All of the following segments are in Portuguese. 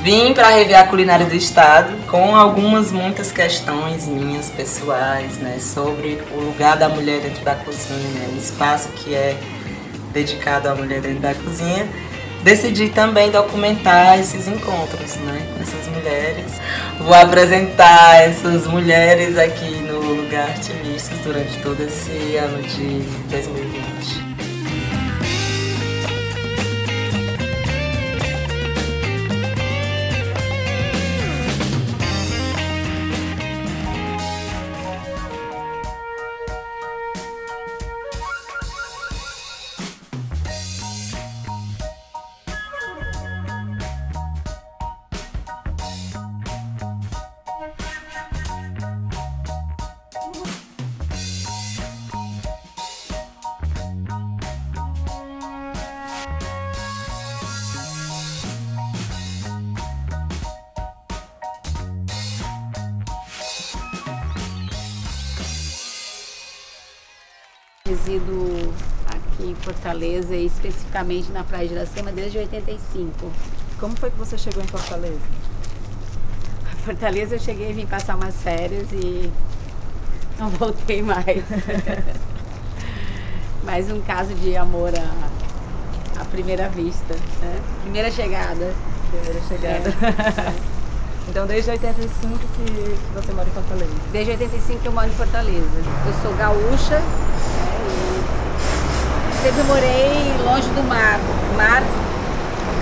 Vim para rever a culinária do estado com muitas questões minhas pessoais, né, sobre o lugar da mulher dentro da cozinha, né, o espaço que é dedicado à mulher dentro da cozinha. Decidi também documentar esses encontros, né, com essas mulheres. Vou apresentar essas mulheres aqui no Lugar Artimistas durante todo esse ano de 2020. Resido aqui em Fortaleza e especificamente na Praia de Iracema desde 85. Como foi que você chegou em Fortaleza? Fortaleza eu cheguei e vim passar umas férias e não voltei mais. Mais um caso de amor à primeira vista, né? Primeira chegada. Primeira chegada. É. Então desde 85 que você mora em Fortaleza? Desde 85 que eu moro em Fortaleza. Eu sou gaúcha, né, e sempre morei longe do mar. O mar,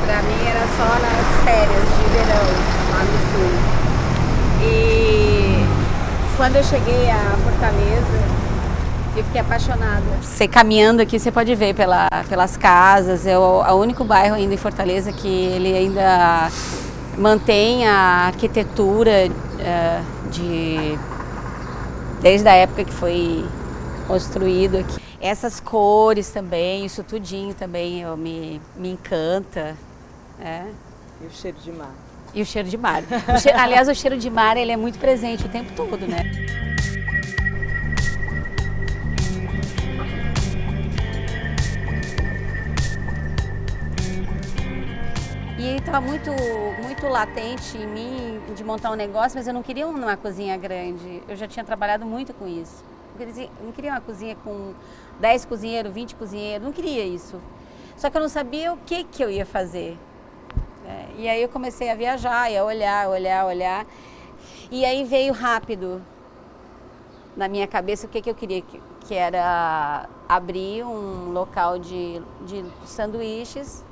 pra mim, era só nas férias de verão, lá no sul. E quando eu cheguei a Fortaleza, eu fiquei apaixonada. Você caminhando aqui, você pode ver pelas casas. É o único bairro ainda em Fortaleza que ele ainda mantém a arquitetura desde a época que foi construído aqui. Essas cores também, isso tudinho também me encanta. É. E o cheiro de mar? E o cheiro de mar. Aliás, o cheiro de mar ele é muito presente o tempo todo, né? E estava muito latente em mim de montar um negócio, mas eu não queria uma cozinha grande. Eu já tinha trabalhado muito com isso. Eu não queria uma cozinha com 10 cozinheiros, 20 cozinheiros, não queria isso. Só que eu não sabia o que eu ia fazer. E aí eu comecei a viajar, e a olhar. E aí veio rápido na minha cabeça o que eu queria, que era abrir um local de sanduíches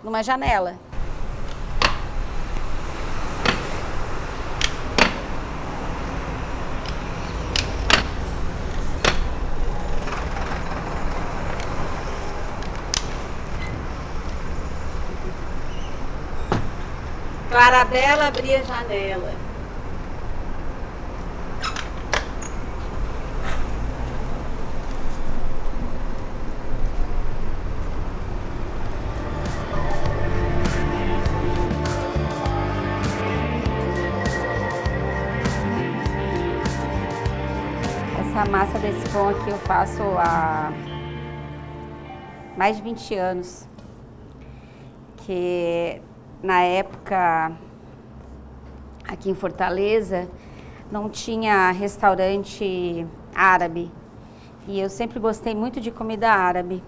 numa janela. Clarabella abria a janela. Essa massa desse pão aqui eu faço há mais de 20 anos. Que na época, aqui em Fortaleza, não tinha restaurante árabe. E eu sempre gostei muito de comida árabe.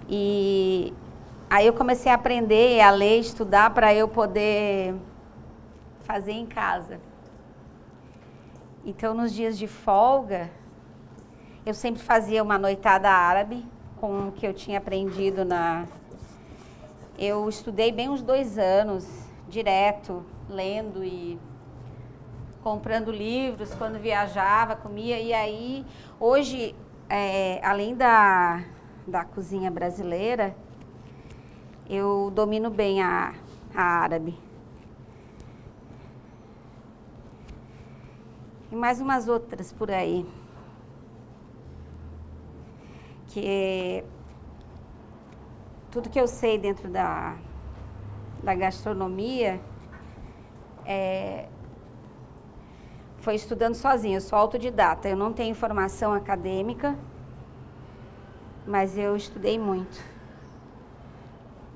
E aí eu comecei a aprender, a ler, estudar para eu poder fazer em casa. Então, nos dias de folga, eu sempre fazia uma noitada árabe com o que eu tinha aprendido Eu estudei bem uns 2 anos, direto, lendo e comprando livros, quando viajava, comia. E aí, hoje, além da cozinha brasileira, eu domino bem a árabe. E mais umas outras por aí. Que tudo que eu sei dentro da gastronomia foi estudando sozinha. Eu sou autodidata, eu não tenho formação acadêmica, mas eu estudei muito.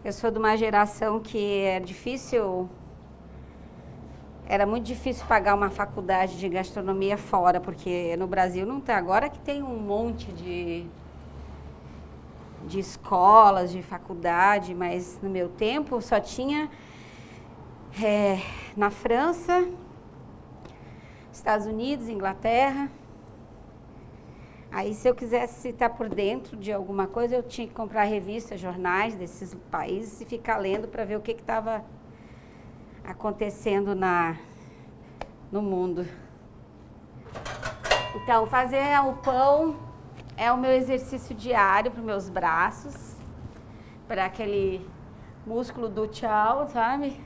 Eu sou de uma geração que era muito difícil pagar uma faculdade de gastronomia fora, porque no Brasil não tem. Agora que tem um monte de escolas, de faculdade, mas no meu tempo só tinha na França, Estados Unidos, Inglaterra. Aí, se eu quisesse estar por dentro de alguma coisa, eu tinha que comprar revistas, jornais desses países e ficar lendo para ver o que estava acontecendo no mundo. Então, fazer o pão é o meu exercício diário para os meus braços, para aquele músculo do tchau, sabe?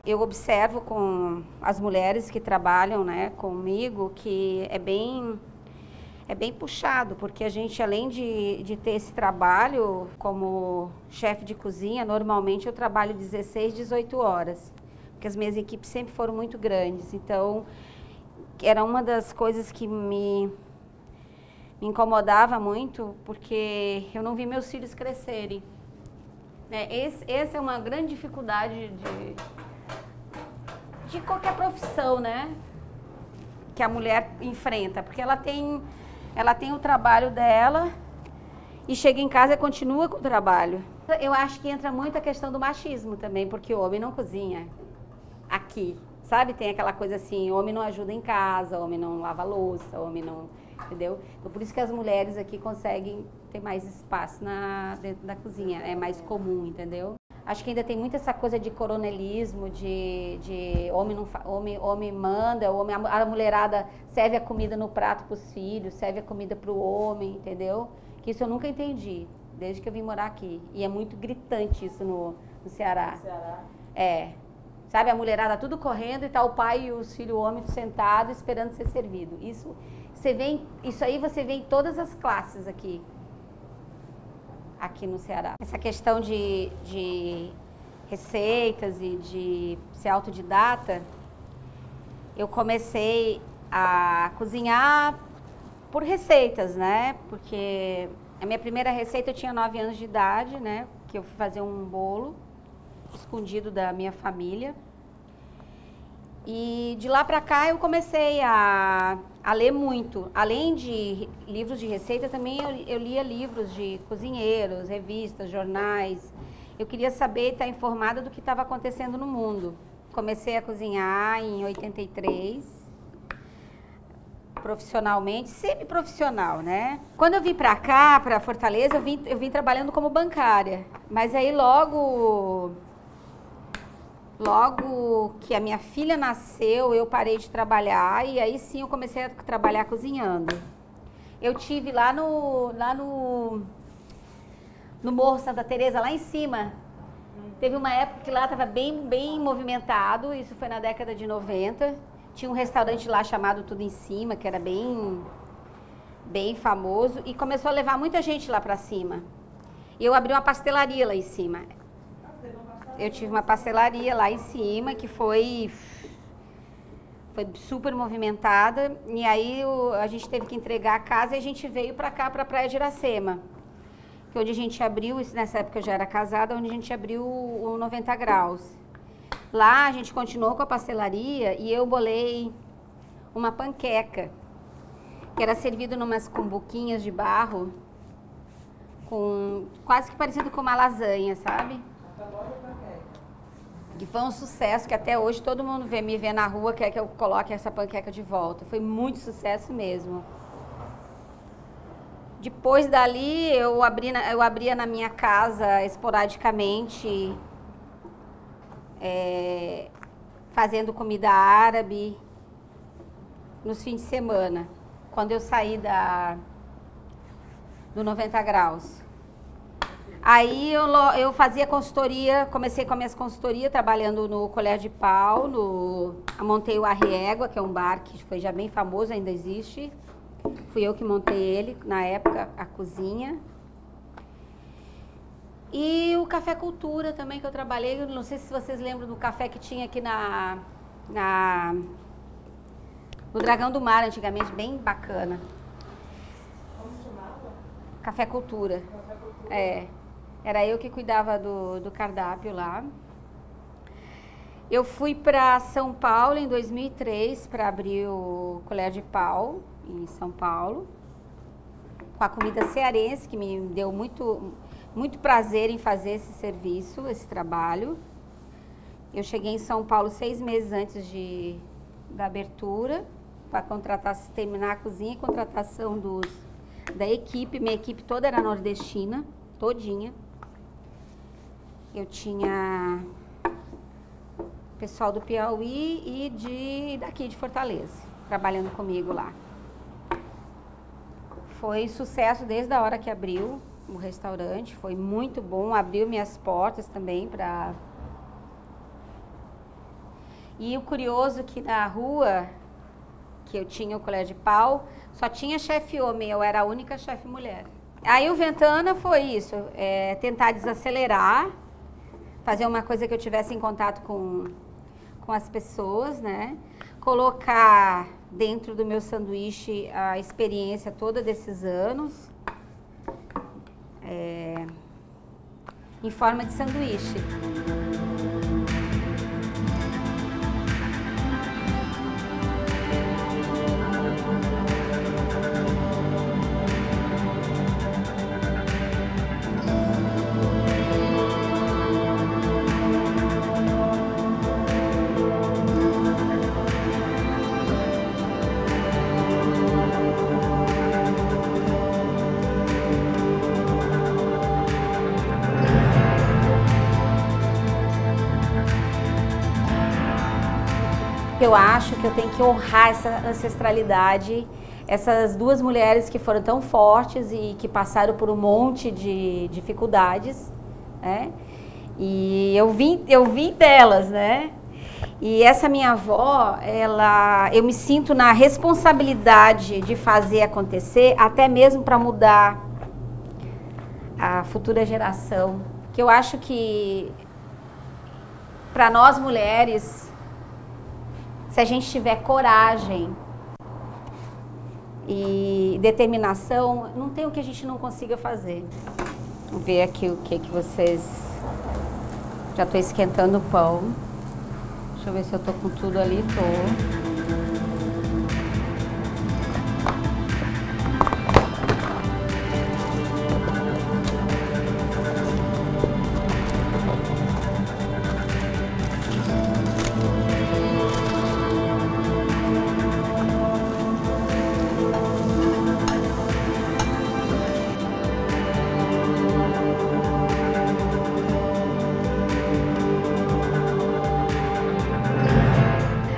Eu observo com as mulheres que trabalham, né, comigo, que é bem puxado, porque a gente, além de ter esse trabalho como chefe de cozinha, normalmente eu trabalho 16, 18 horas, porque as minhas equipes sempre foram muito grandes. Então, era uma das coisas que me incomodava muito, porque eu não vi meus filhos crescerem. Essa é uma grande dificuldade de qualquer profissão, né, que a mulher enfrenta, porque ela tem o trabalho dela e chega em casa e continua com o trabalho. Eu acho que entra muito a questão do machismo também, porque o homem não cozinha aqui, sabe? Tem aquela coisa assim, o homem não ajuda em casa, o homem não lava louça, o homem não... Entendeu? Então, por isso que as mulheres aqui conseguem ter mais espaço dentro da cozinha, é mais comum, entendeu? Acho que ainda tem muito essa coisa de coronelismo, de homem manda, a mulherada serve a comida no prato para os filhos, serve a comida para o homem, entendeu? Que isso eu nunca entendi, desde que eu vim morar aqui. E é muito gritante isso no Ceará. É. Sabe, a mulherada tudo correndo e tá o pai e os filhos homens sentados esperando ser servido. Isso aí você vê em todas as classes aqui no Ceará. Essa questão de receitas e de ser autodidata, eu comecei a cozinhar por receitas, né? Porque a minha primeira receita eu tinha 9 anos de idade, né? Que eu fui fazer um bolo escondido da minha família. E de lá pra cá eu comecei a ler muito. Além de livros de receita, também eu lia livros de cozinheiros, revistas, jornais. Eu queria saber, estar informada do que estava acontecendo no mundo. Comecei a cozinhar em 83, profissionalmente, semi-profissional, né? Quando eu vim pra cá, pra Fortaleza, eu vim trabalhando como bancária. Mas aí logo que a minha filha nasceu, eu parei de trabalhar e aí sim eu comecei a trabalhar cozinhando. Eu tive lá no Morro Santa Teresa, lá em cima. Teve uma época que lá estava bem movimentado, isso foi na década de 90. Tinha um restaurante lá chamado Tudo em Cima, que era bem famoso, e começou a levar muita gente lá para cima. E eu abri uma pastelaria lá em cima. Eu tive uma pastelaria lá em cima que foi super movimentada, e aí a gente teve que entregar a casa e a gente veio para cá, para a Praia de Iracema, que onde a gente abriu, nessa época eu já era casada, onde a gente abriu o 90 graus. Lá a gente continuou com a pastelaria e eu bolei uma panqueca, que era servido numas cumbuquinhas de barro, quase que parecido com uma lasanha, sabe? Que foi um sucesso, que até hoje todo mundo me vê na rua, quer que eu coloque essa panqueca de volta. Foi muito sucesso mesmo. Depois dali, eu abria na minha casa esporadicamente, fazendo comida árabe nos fins de semana, quando eu saí do 90 graus. Aí eu fazia consultoria, comecei com as minhas consultorias, trabalhando no Colher de Pau, montei o Arriégua, que é um bar que foi já bem famoso, ainda existe. Fui eu que montei ele, na época, a cozinha. E o Café Cultura também, que eu trabalhei, eu não sei se vocês lembram do café que tinha aqui no Dragão do Mar, antigamente, bem bacana. Café Cultura. É. Era eu que cuidava do cardápio lá. Eu fui para São Paulo em 2003 para abrir o Colher de Pau em São Paulo, com a comida cearense, que me deu muito prazer em fazer esse serviço, esse trabalho. Eu cheguei em São Paulo 6 meses antes da abertura, para terminar a cozinha e contratação da equipe. Minha equipe toda era nordestina, todinha. Eu tinha pessoal do Piauí e daqui de Fortaleza, trabalhando comigo lá. Foi sucesso desde a hora que abriu o restaurante, foi muito bom, abriu minhas portas também para... E o curioso é que na rua que eu tinha o Colher de Pau, só tinha chefe homem, eu era a única chefe mulher. Aí o Ventana foi isso, tentar desacelerar, fazer uma coisa que eu tivesse em contato com as pessoas, né? Colocar dentro do meu sanduíche a experiência toda desses anos, em forma de sanduíche. Eu acho que eu tenho que honrar essa ancestralidade, essas duas mulheres que foram tão fortes e que passaram por um monte de dificuldades, né? E eu vim delas, né? E essa minha avó, eu me sinto na responsabilidade de fazer acontecer, até mesmo para mudar a futura geração. Que eu acho que para nós mulheres, se a gente tiver coragem e determinação, não tem o que a gente não consiga fazer. Vamos ver aqui o que vocês... Já estou esquentando o pão. Deixa eu ver se eu estou com tudo ali. Tô.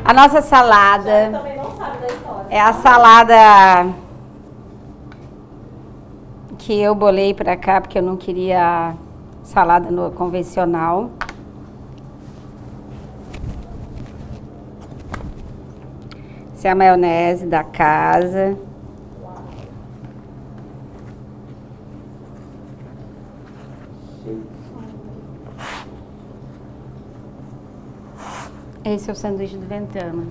A nossa salada também não sabe da história. é a salada que eu bolei para cá, porque eu não queria salada convencional. Essa é a maionese da casa. Esse é o sanduíche do Ventana.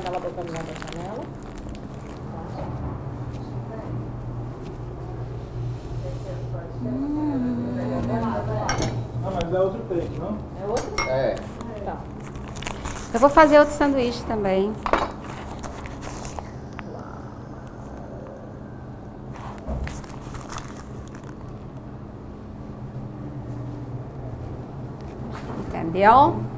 Ela botando lá da panela. Ah, mas é outro peito, não? É outro? É. Tá. Eu vou fazer outro sanduíche também. Entendeu?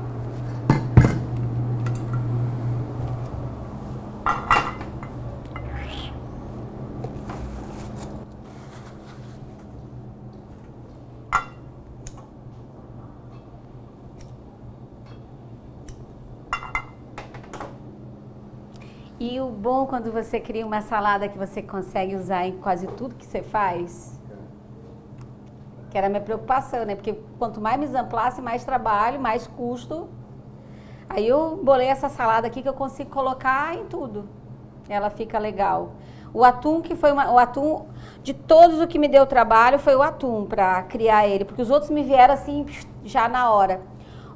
E o bom quando você cria uma salada que você consegue usar em quase tudo que você faz, que era a minha preocupação, né? Porque quanto mais mise en place, mais trabalho, mais custo. Aí eu bolei essa salada aqui que eu consigo colocar em tudo. Ela fica legal. O atum, que foi o atum de todos o que me deu trabalho, foi o atum para criar ele, porque os outros me vieram assim já na hora.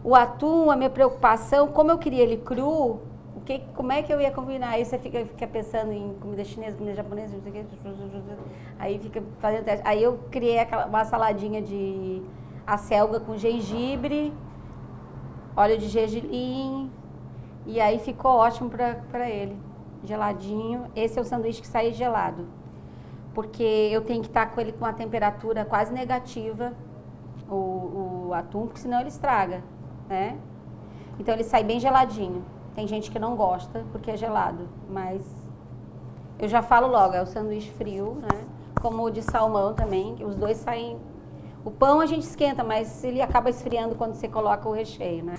O atum, a minha preocupação, como eu queria ele cru, como é que eu ia combinar? Aí você fica pensando em comida chinesa, comida japonesa, não sei o quê. Aí fica fazendo teste. Aí eu criei uma saladinha de acelga com gengibre, óleo de gergelim, e aí ficou ótimo para ele, geladinho. Esse é o sanduíche que sai gelado, porque eu tenho que estar com ele com a temperatura quase negativa, o atum, porque senão ele estraga, né? Então ele sai bem geladinho. Tem gente que não gosta porque é gelado, mas eu já falo logo, é o sanduíche frio, né? Como o de salmão também, que os dois saem... O pão a gente esquenta, mas ele acaba esfriando quando você coloca o recheio, né?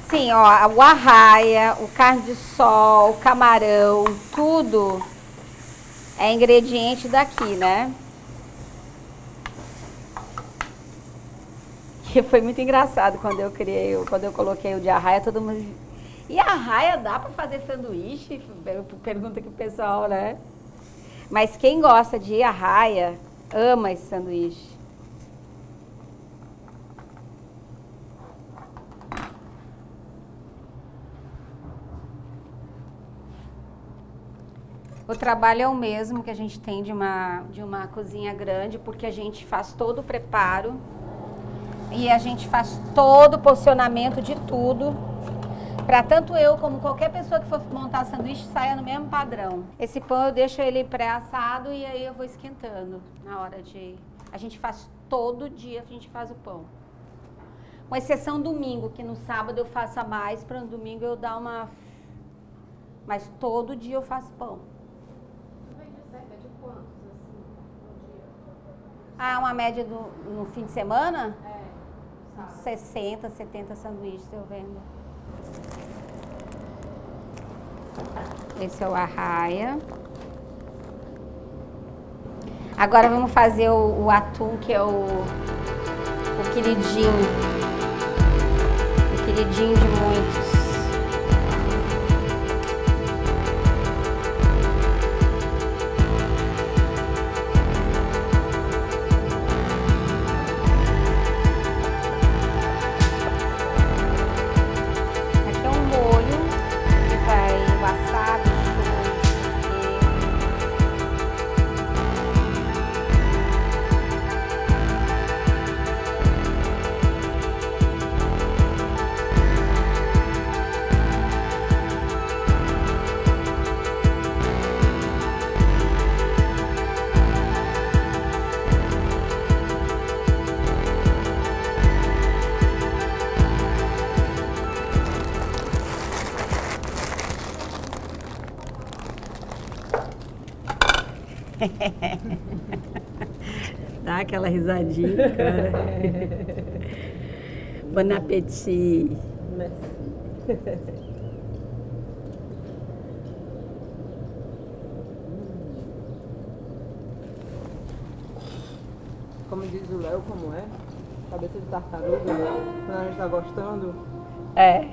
Sim, ó, o arraia, o carne de sol, o camarão, tudo é ingrediente daqui, né? E foi muito engraçado quando eu coloquei o de arraia, todo mundo... E a arraia dá para fazer sanduíche? Pergunta que o pessoal, né? Mas quem gosta de arraia, ama esse sanduíche. O trabalho é o mesmo que a gente tem de uma cozinha grande, porque a gente faz todo o preparo e a gente faz todo o posicionamento de tudo. Para tanto eu como qualquer pessoa que for montar sanduíche saia no mesmo padrão. Esse pão eu deixo ele pré-assado e aí eu vou esquentando na hora de... A gente faz todo dia, a gente faz o pão. Com exceção domingo, que no sábado eu faço a mais, para no domingo eu dar uma... Mas todo dia eu faço pão. De quantos, assim, no dia? Ah, uma média no fim de semana? É, 60, 70 sanduíches eu vendo. Esse é o arraia. Agora vamos fazer o atum, que é o queridinho. O queridinho de muitos. Dá aquela risadinha, cara. Bon appétit. Como diz o Léo, como é? Cabeça de tartaruga, né? Quando a gente tá gostando. É.